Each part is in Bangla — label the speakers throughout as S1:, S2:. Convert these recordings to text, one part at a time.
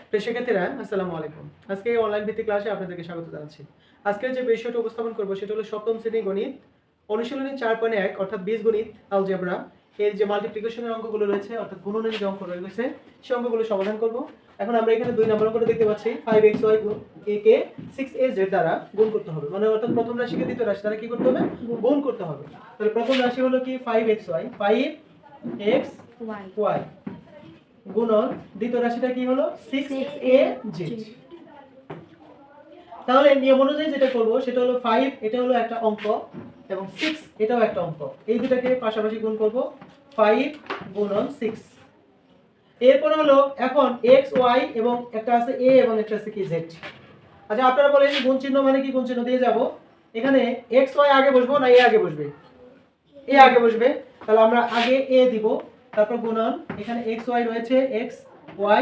S1: প্রিয় শিক্ষার্থীরা, আসসালামু আলাইকুম। আজকে অনলাইন ভিত্তিক ক্লাসে আপনাদেরকে স্বাগত জানাচ্ছি। আজকের যে বিষয়টা উপস্থাপন করব সেটা হলো সপ্তম শ্রেণীর গণিত অনুশীলনী 4.1 অর্থাৎ বীজগণিত আলজেব্রা এর যে মাল্টিপ্লিকেশনের অঙ্কগুলো রয়েছে অর্থাৎ গুণনের যে অঙ্ক রয়েছে সেই অঙ্কগুলো সমাধান করব। এখন আমরা এখানে 2 নম্বর অঙ্কটা দেখতে পাচ্ছি 5xy কে 6az দ্বারা গুণ করতে হবে। মানে অর্থাৎ প্রথম রাশিকে দ্বিতীয় রাশি দ্বারা কি করতে হবে? গুণ করতে হবে। তাহলে প্রথম রাশি হলো কি 5xy 5xy গুণন দ্বিতীয় রাশিটা কি হলো 6az। তাহলে নিয়ম অনুযায়ী যেটা করব সেটা হলো 5 এটা হলো একটা অঙ্ক এবং 6 এটাও একটা অঙ্ক, এই দুটাকে পাশাপাশি গুণ করব 5 গুণন 6। এরপর হলো এখন x y এবং একটা আছে a এবং একটা আছে কি z। আচ্ছা আপনারা বলেন গুণ চিহ্ন মানে কি? গুণ চিহ্ন দিয়ে যাব। এখানে x y আগে বসবো না a আগে বসবে? a আগে বসবে। তাহলে আমরা আগে a দিব, তারপর গুণন এখানে x y রয়েছে x y,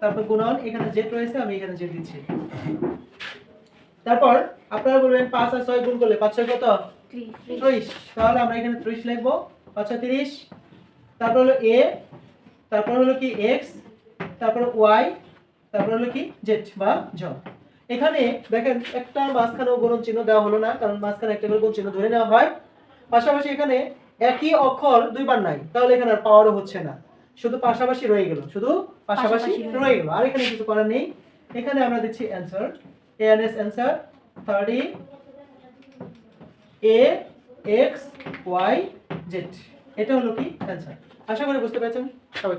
S1: তারপর গুণন এখানে z রয়েছে আমি এখানে z দিচ্ছি। তারপর আপনারা বলবেন 5 আর 6 গুণ করলে 5 6 কত? 30। তাহলে আমরা এখানে 30 লিখব, 5 6 30। তারপর হলো a, তারপর হলো কি x, তারপর y, তারপর হলো কি z বা জ। এখানে দেখেন একটা মাঝখানেও গুণন চিহ্ন দেওয়া হলো না, কারণ মাঝখানে একটা করে গুণ চিহ্ন ধরে নেওয়া হয়। পাশাপাশি এখানে একই অক্ষর দুইবার নাই, তাহলে এখানে আর পাওয়ারও হচ্ছে না, শুধু পাশাপাশি রয়ে গেল, শুধু পাশাপাশি রয়ে গেল, আর এখানে কিছু করার নেই। এখানে আমরা দিচ্ছি answer, ANS answer 30 a x y z। এটা হলো কি অ্যানসার। আশা করি বুঝতে পেরেছেন সবাই।